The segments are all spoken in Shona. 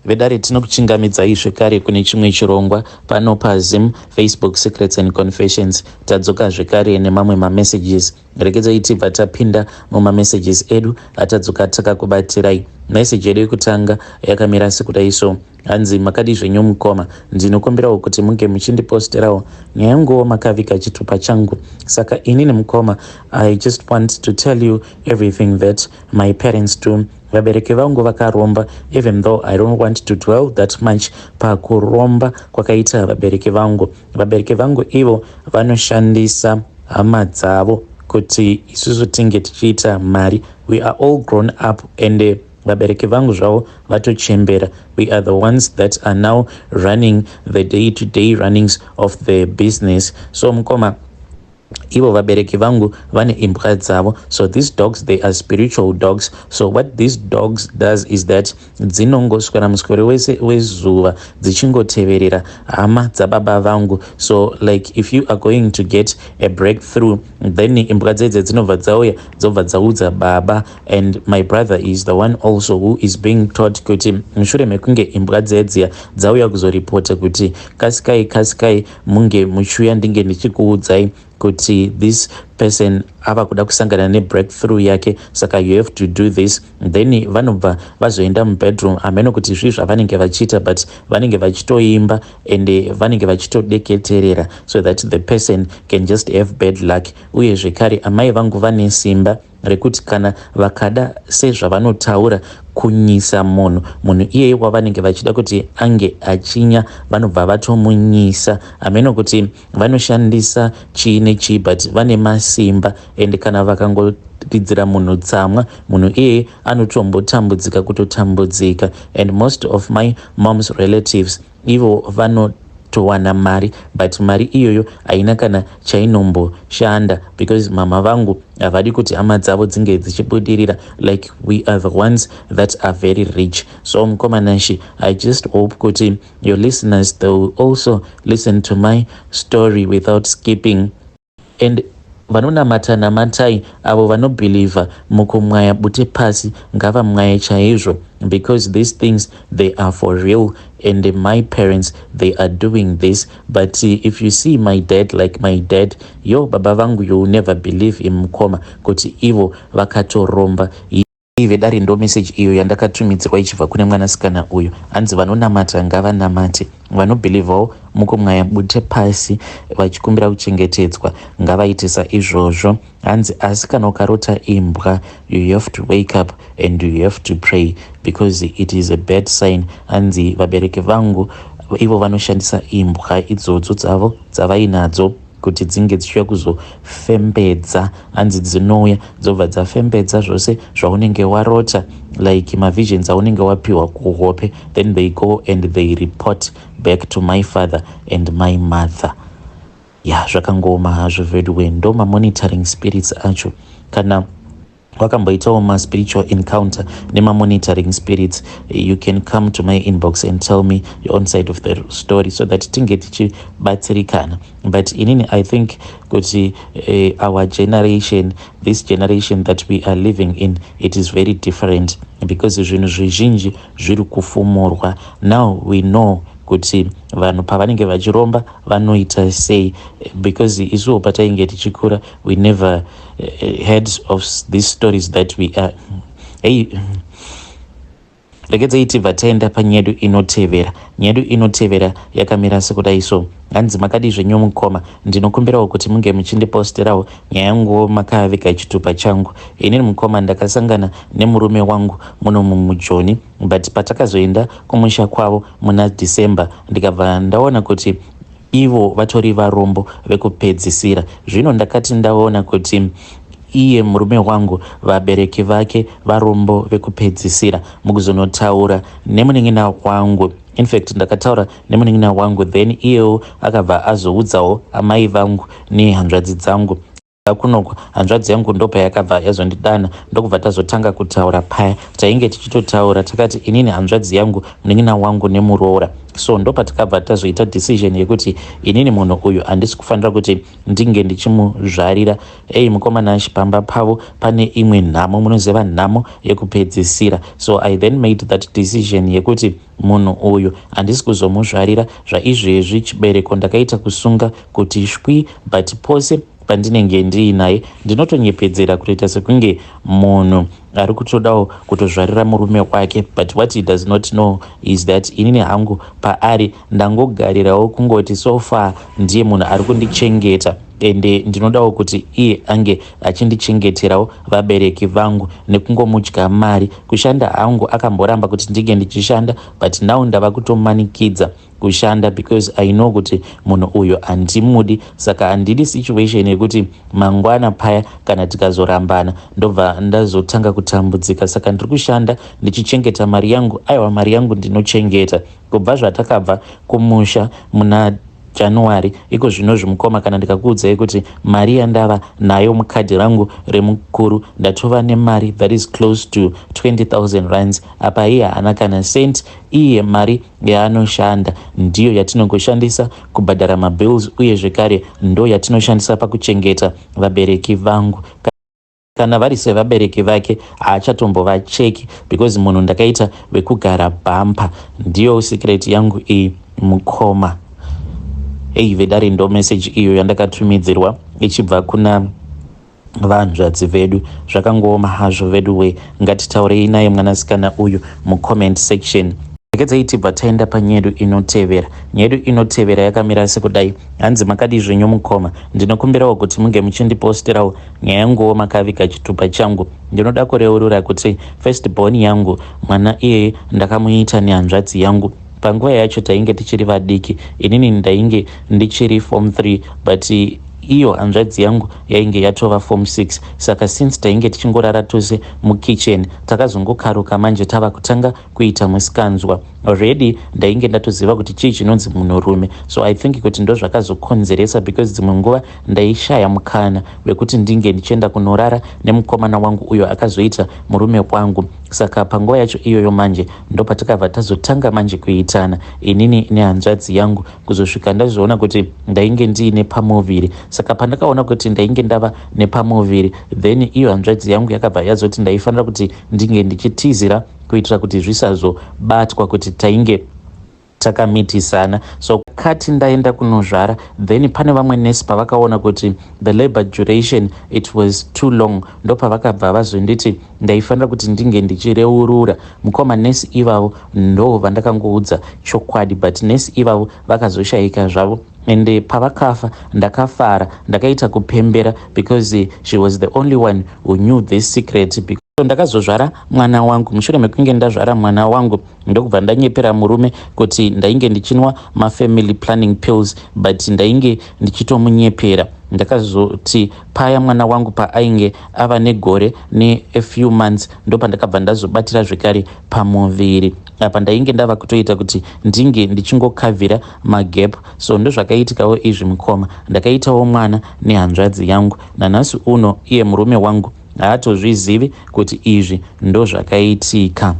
vedare tinokuchingamidzai zvekare kune chimwe chirongwa pano paZim Facebook Secrets and Confessions. Tadzoka zvekare nemamwe mamessages. Regedzai tibva tapinda mumamessages edu atadzoka takakubatirai. Message yedu yekutanga yakamira sekudai so. Hanzi makadi zvenyu mukoma, ndinokumbirawo kuti munge muchindiposterawo nyaya yangu makavika chitupa changu. Saka inini mukoma, I just want to tell you everything that my parents do. Vabereki vangu vakaromba, even though I don't want to dwell that much pakuromba kwakaita vabereki vangu. Vabereki vangu ivo vanoshandisa hama dzavo kuti isusu tinge tichiita mari. We are all grown up and vabereki vangu zvavo vatochembera. We are the ones that are now running the day-to-day runnings of the business. So mukoma, ivo vabereki vangu vane imbwa dzavo. So these dogs, they are spiritual dogs. So what these dogs does is that dzinongoswera muswere wese wezuva dzichingoteverera hama dzababa vangu. So like if you are going to get a breakthrough, then imbwa dzedze dzinobva dzauya dzobva dzaudza baba. And my brother is the one also who is being taught kuti mushure mekunge imbwa dzedziya dzauya kuzoripota kuti kasikai munge muchiuya ndinge ndichikuudzai kuti this person ava kuda kusangana nebreakthrough yake, saka you have to do this. Then vanobva vazoenda mubedroom, hameno kuti zvi zvavanenge vachiita, but vanenge vachitoimba and vanenge vachitodeketerera so that the person can just have bad luck. Uye zvekare amai vangu vane simba rekuti kana vakada sezvavanotaura kunyisa munhu iyeye wavanenge vachida kuti ange achinya, vanobva vatomunyisa. Hameno kuti vanoshandisa chii nechii, but vane masimba, and kana vakangotidzira munhu tsamwa, munhu iyeye anotombotambudzika kutotambudzika. And most of my mom's relatives ivo vanotowana mari, but mari iyoyo haina kana chainomboshanda, because mama vangu havadi kuti hama dzavo dzinge dzichibudirira. Like we are the ones that are very rich. So mkomanashi, I just hope kuti your listeners, they will also listen to my story without skipping. And vanonamata namatai avo vanobhilivha mukumwaya bute pasi ngavamwaye chaizvo, because these things, they are for real, and my parents, they are doing this. But if you see my dad, like my dad, yo baba vangu, you will never believe in mukoma kuti ivo vakatoromba. Vedari ndo message iyo yandakatumidzirwa ichibva kune mwanasikana uyu. Hanzi vanonamata ngavanamate, vanobhilivhawo mukumwaya bute pasi vachikumbira kuchengetedzwa ngavaite saizvozvo. Hanzi asi kana ukarota imbwa, you have to wake up and you have to pray, because it is a bad sign. Hanzi vabereki vangu ivo vanoshandisa imbwa idzodzo dzavo dzavainadzo kuti dzinge dzichiuya kuzofembedza. Hanzi dzinouya dzobva dzafembedza zvose zvaunenge warota, like mavisions aunenge wapiwa kuhope, then they go and they report back to my father and my mother. Zvakangoma hazvo vedwe, ndo mamonitoring spirits acho. Kana wakamboitawo ma-spiritual encounter nema-monitoring spirits, you can come to my inbox and tell me your own side of the story so that tinge tichibatsirikana. But inini, I think kuti our generation, this generation that we are living in, it is very different, because zvinhu zvizhinji zviri kufumurwa. Now we know kuti vanhu pavanenge vachiromba vanoita sei, because isuwo patainge tichikura, we never heard of these stories that we are. Regedzai tibva taenda panyedu inotevera. Nyedu inotevera yakamira sekudai so. Hanzi makadi zvenyu mukoma, ndinokumbirawo kuti munge muchindiposterawo nyaya yangu makavika chitupa changu. Inini mukoma, ndakasangana nemurume wangu muno mumujoni, but patakazoenda kumusha kwavo muna December, ndikabva ndaona kuti ivo vatori varombo vekupedzisira. Zvino ndakati ndaona kuti iye murume wangu vabereki vake varombo vekupedzisira mukuzonotaura nemunengena wangu. In fact, ndakataura nemunengena wangu, then iyewo akabva azoudzawo amai vangu nehanzvadzi dzangu. kunoko hanzvadzi yangu ndo payakabva yazondidana ndokubva tazotanga kutaura paya. Tainge tichitotaura takati inini hanzvadzi yangu munin'ina wangu nemuroora. So ndo patakabva tazoita decision yekuti inini munhu uyu handisi kufanira kuti ndinge ndichimuzvarira. Mukomana achipamba pavo pane imwe nhamo, munoziva nhamo yekupedzisira. So I then made that decision yekuti munhu uyu handisi kuzomuzvarira. Zvaizvezvi chibereko ndakaita kusunga kuti shwi, but pose pandinenge ndiinaye ndinotonyepedzera kuita sekunge munhu ari kutodawo kutozvarira murume wake, but what he does not know is that inini hangu paari ndangogarirawo kungoti so far ndiye munhu ari kundichengeta, ende ndinodawo kuti iye ange achindichengeterawo vabereki vangu nekungomudya mari. Kushanda hangu akamboramba kuti ndinge ndichishanda, but now ndava kutomanikidza kushanda because I know kuti munhu uyu handimudi. Saka handidi situation yekuti mangwana paya kana tikazorambana ndobva ndazotanga kutambudzika. Saka ndiri kushanda ndichichengeta mari yangu. Aiwa, mari yangu ndinochengeta kubva zvatakabva kumusha muna January. Iko zvino zvimukoma kana ndikakuudzai kuti mari yandava nayo mukadhi rangu remukuru ndatova nemari that is close to 20,000 rands. Apa iye haana kana cent. Iye mari yaanoshanda ndiyo yatinongoshandisa kubhadhara mabills, uye zvekare ndo yatinoshandisa pakuchengeta vabereki vangu. Kana vari sevabereki vake haachatombovacheki because munhu ndakaita wekugara bhampa. Ndiyo secret yangu iyi mukoma. Vedare ndo message iyo yandakatumidzirwa ichibva kuna vanzvadzi vedu. Zvakangooma hazvo vedu we. Ngatitaurei naye mwanasikana uyu mucomment section. Rekedzai tibva taenda panyedu inotevera. Nyedu inotevera yakamira sekudai. Hanzi makadi zvenyu mukoma, ndinokumbirawo kuti munge muchindiposterawo nyaya yanguwo makaviga chitupa changu. Ndinoda kureurura kuti first born yangu mwana iyeye ndakamuita nehanzvadzi yangu. Panguva yacho tainge tichiri vadiki, inini ndainge ndichiri form 3, but iyo hanzvadzi yangu yainge yatova form 6. Saka since tainge tichingorara tose mukitchen, takazongokaruka manje tava kutanga kuita musikanzwa. Already ndainge ndatoziva kuti chii chinonzi munhurume. So I think kuti ndo zvakazokonzeresa because dzimwe nguva ndaishaya mukana wekuti ndinge ndichienda kunorara nemukomana wangu uyo akazoita murume wangu. Saka panguva yacho iyoyo manje ndo patakabva tazotanga manje kuitana inini nehanzvadzi yangu, kuzosvika ndazoona kuti ndainge ndiine pamuviri. Saka pandakaona kuti ndainge ndava nepamuviri, then iyo hanzvadzi yangu yakabva yazoti ndaifanira kuti ndinge ndichitizira kuitira kuti zvisazobatwa kuti tainge takamitisana. So kati ndaenda kunozvara, then pane vamwe nesi pavakaona kuti the labor duration it was too long, ndo pavakabva vazonditi ndaifanira kuti ndinge ndichireurura. Mukoma nesi ivavo ndo vandakangoudza chokwadi, but nesi ivavo vakazoshayika zvavo. Ende pavakafa ndakafara, ndakaita kupembera because she was the only one who knew this secret. So ndakazozvara mwana wangu. Mushure mekunge ndazvara mwana wangu ndokubva ndanyepera murume kuti ndainge ndichinwa mafamily planning pills, but ndainge ndichitomunyepera. Ndakazoti paya mwana wangu paainge ava negore a few months ndopandakabva ndazobatira zvekare pamuviri. Apa ndainge ndava kutoita kuti ndinge ndichingokavhira magap. So ndo zvakaitikawo izvi mukoma. Ndakaitawo mwana nehanzvadzi yangu. Nanhasi uno iye murume wangu haatozvizivi kuti izvi ndo zvakaitika.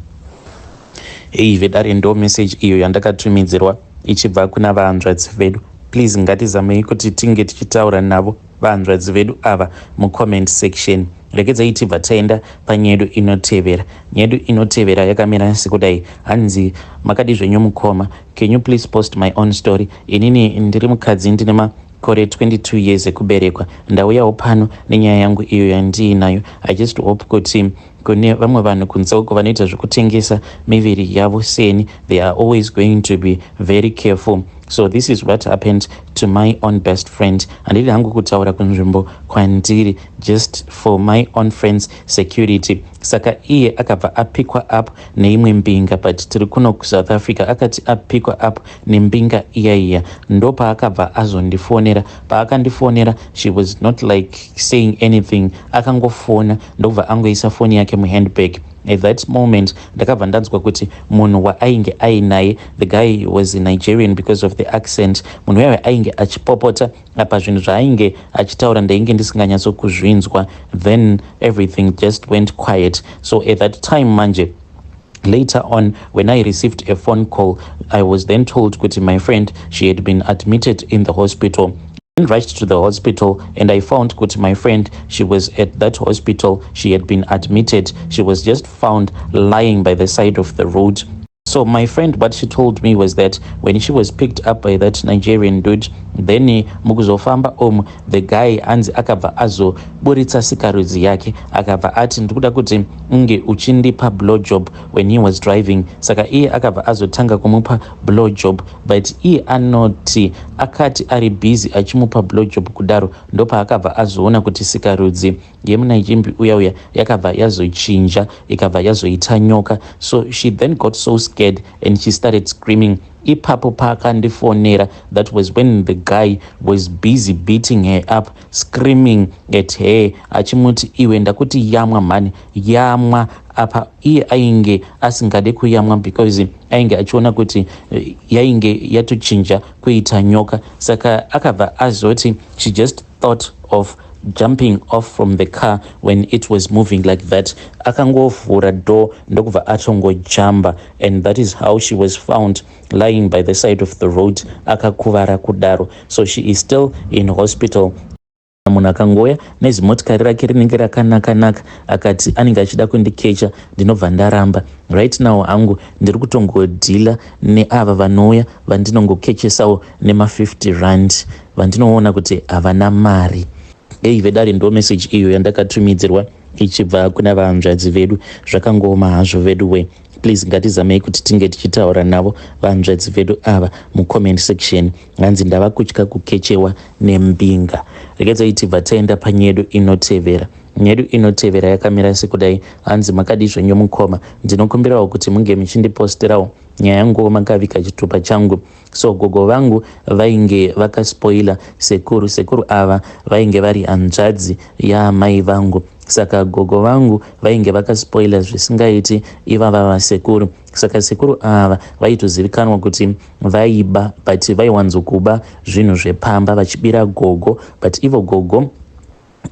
Vedare ndo message iyo yandakatumidzirwa ichibva kuna vahanzvadzi vedu. Please ngatizamei kuti tinge tichitaura navo vahanzvadzi vedu ava mucomment section. Rekedzai tibva taenda panyedu inotevera. Nyedu inotevera yakamira sekudai. Hanzi makadi zvenyu mukoma, can you please post my own story? Inini ndiri mukadzi ndine makore 22 years ekuberekwa. Ndauyawo pano nenyaya yangu iyo yandiinayo. I just hope kuti kune vamwe vanhu kunze uko vanoita zvekutengesa miviri yavo seni, they are always going to be very careful. So this is what happened to my own best friend. Handidi hangu kutaura kunzvimbo kwandiri just for my own friend's security. Saka iye akabva apikwa up neimwe mbinga, but tiri kuno kuSouth Africa akati apikwa up nembinga iya. Ndo paakabva azondifonera. Paakandifonera, she was not like saying anything. Akangofona ndobva angoisa foni yake muhandbag. at that moment ndakabva ndanzwa kuti munhu waainge ainaye, the guy was Nigerian because of the accent, munhu uyaye ainge achipopota apa zvinhu zvaainge achitaura ndainge ndisinganyatsokuzvinzwa. Then everything just went quiet. So at that time manje, later on, when I received a phone call, I was then told that my friend, she had been admitted in the hospital. I rushed to the hospital and I found that my friend, she was at that hospital. She had been admitted. She was just found lying by the side of the road. So my friend, what she told me was that when she was picked up by that Nigerian dude, then mukuzofamba the guy anzi akabva azoburitsa sikarudzi yake akabva ati ndikuda kuti unge uchindipa blowjob when he was driving. Saka iye akabva azotanga kumupa blowjob, but iye anoti akati ari busy achimupa blowjob kudaro ndopa akabva azoona kuti sikarudzi yemunajimbi uya yakabva yazochinja ikabva yazoita nyoka. So she then got so scared and she started screaming. Ipapo pakandifonera, that was when the guy was busy beating her up, screaming at her achimuti iwe ndakuti yamwa mani yamwa apa. Iye ainge asingade kuyamwa because ainge achiona kuti yainge yatochinja kuita nyoka. Saka akabva azoti she just thought of jumping off from the car when it was moving like that. Akangovhura door ndokubva atongojamba, and that is how she was found lying by the side of the road akakuvara kudaro. So she is still in hospital. Munhu akangoya nezimotikari rake rinenge rakanaka akati anenge achida kundikecha, ndinobva ndaramba. Right now hangu ndiri kutongodhila neava vanouya vandinongokechesawo nema50 rand vandinoona kuti havana mari. Vedare ndo message iyo yandakatumidzirwa ichibva kuna vahanzvadzi vedu. Zvakangoma hazvo vedu we. Please ngatizamei kuti tinge tichitaura navo vahanzvadzi vedu ava mucomment section. Hanzi ndava kutya kukechewa nembinga. Regedzai tibva taenda panyedu inotevera. Nyedu inotevera yakamira sekudai. Hanzi makadi zvenyu mukoma, ndinokumbirawo kuti munge muchindiposterawo nyaya yangu makavika chitupa changu. So gogo vangu vainge vakaspoila sekuru ava vainge vari hanzvadzi yaamai vangu. Saka gogo vangu vainge vakaspoila zvisingaiti ivava vasekuru. Saka sekuru ava vaitozivikanwa kuti vaiba, but vaiwanzokuba zvinhu zvepamba vachibira gogo. But ivo gogo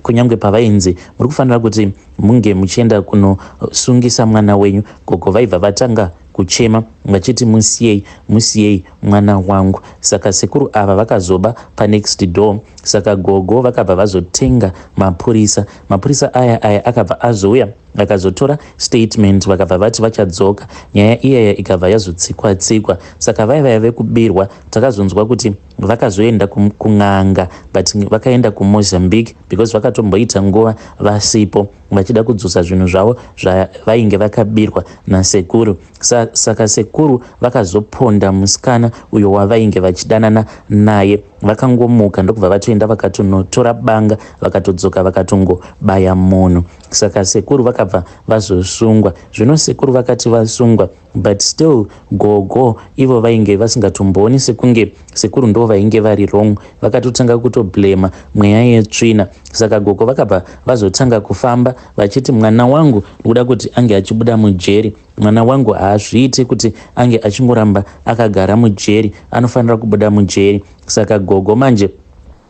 kunyange pavainzi muri kufanira kuti munge muchienda kunosungisa mwana wenyu, gogo vaibva vatanga kuchema vachiti musiyei mwana wangu. Saka sekuru ava vakazoba panext door. Saka gogo vakabva vazotenga mapurisa aya akabva azouya vakazotora statement vakabva vati vachadzoka. Nyaya iyaya ikabva yazotsikwa. Saka vaiva vekubirwa takazonzwa kuti vakazoenda kun'anga, but vakaenda kuMozambique because vakatomboita nguva vasipo vachida kudzosa zvinhu zvavo zvavainge vakabirwa nasekuru. Saka sekuru vakazoponda musikana uyo wavainge vachidanana naye. Vakangomuka ndokubva vatoenda vakatonotora banga vakatodzoka vakatongobaya munhu. Saka sekuru vakabva vazosungwa. Zvino sekuru vakati vasungwa, but still gogo ivo vainge vasingatombooni sekunge sekuru ndo vainge vari wrong. Vakatotanga kutoblema mweya yetsvina. Saka gogo vakabva vazotanga kufamba vachiti mwana wangu ndikuda kuti ange achibuda mujeri. Mwana wangu haazviiti kuti ange achingoramba akagara mujeri, anofanira kubuda mujeri. Saka gogo manje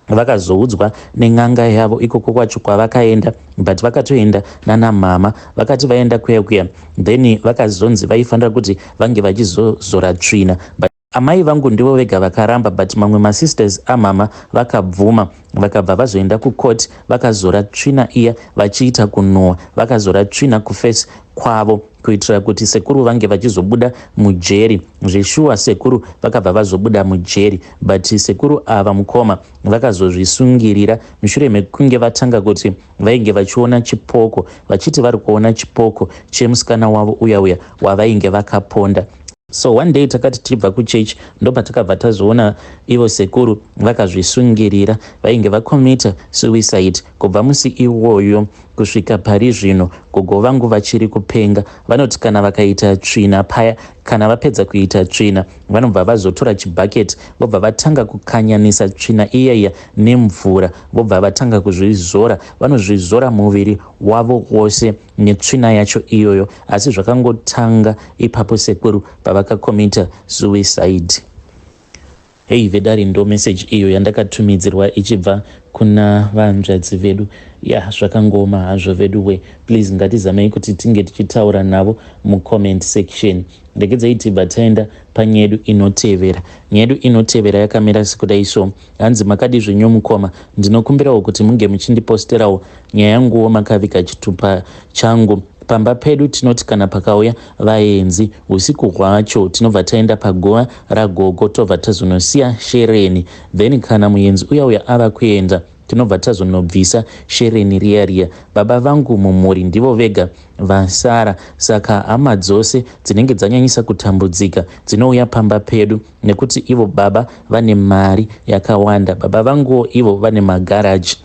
vakazoudzwa nen'anga yavo ikoko kwacho kwavakaenda, but vakatoenda nana mama vakati vaenda kuya then vakazonzi vaifanira kuti vange vachizozora tsvina. But amai vangu ndivo vega vakaramba, but mamwe masisters amama vakabvuma vakabva vazoenda kucourt vakazora tsvina iya vachiita kunowa, vakazora tsvina kufesi kwavo kuitira kuti sekuru vange vachizobuda mujeri. Zveshuwa sekuru vakabva vazobuda mujeri, but sekuru ava mukoma vakazozvisungirira mushure mekunge vatanga kuti vainge vachiona chipoko, vachiti vari kuona chipoko chemusikana wavo uya wavainge vakaponda. So one day takati tibva kuchechi ndopa takabva tazoona ivo sekuru vakazvisungirira vainge vakomita suicide. Kubva musi iwoyo kusvika pari zvino gogo vangu vachiri kupenga. Vanoti kana vakaita tsvina paya, kana vapedza kuita tsvina vanobva vazotora chibhaketi vobva vatanga kukanyanisa tsvina iyaiya nemvura vobva vatanga kuzvizora. Vanozvizora muviri wavo wose netsvina yacho iyoyo, asi zvakangotanga ipapo sekuru pavakakomita suicide. Hei vedari, ndo meseji iyo yandakatumidzirwa ichibva kuna vanzvadzi vedu. Zvakangoma hazvo vedu we. Please ngatizamei kuti tinge tichitaura navo mucomment section. Ndegedzai tibva taenda panyedu inotevera. Nyedu inotevera yakamira sekudai so. Hanzi makadi zvenyu mukoma, ndinokumbirawo kuti munge muchindiposterawo nyaya yanguwo makaviga chitupa changu. Pamba pedu tinoti kana pakauya vaenzi usiku hwacho tinobva taenda pagowa ragogo tobva tazonosiya shereni, then kana muenzi uya ava kuenda tinobva tazonobvisa shereni riya. Baba vangu mumhuri ndivo vega vasara, saka hama dzose dzinenge dzanyanyisa kutambudzika dzinouya pamba pedu nekuti ivo baba vane mari yakawanda. Baba vangu ivo vane magaraji,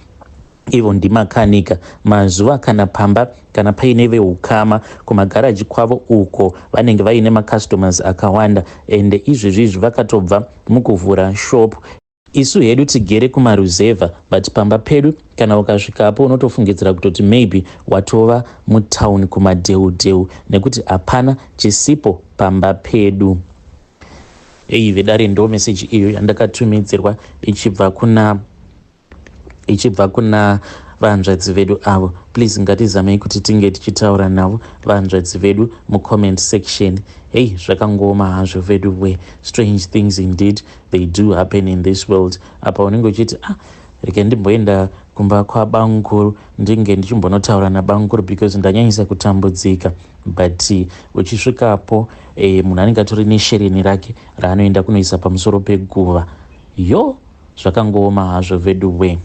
ivo ndimakanika. Mazuva kana pamba kana paine veukama kumagaraji kwavo uko vanenge vaine macustomers akawanda, ende izvezvizvi vakatobva mukuvhura shop. Isu hedu tigere kumaruzevha, but pamba pedu kana ukasvikapo unotofungidzira kutoti maybe watova mutauni kumadheudheu nekuti hapana chisipo pamba pedu. Ei vedare, ndo meseji iyo yandakatumidzirwa ichibva kuna vanzvadzi vedu avo. Please ngatizamei kuti tinge tichitaura navo vanzvadzi vedu mucomment section. Hey, zvakangoma hazvo vedu we. Strange things indeed they do happen in this world. Apa unenge uchiti reke ndimboenda kumba kwabanguru ndinge ndichimbonotaura nabanguru because ndanyanyisa kutambudzika. But uchisvikapo munhu anenge atori neshereni rake raanoenda kunoisa pamusoro peguva. Zvakangoma hazvo vedu we.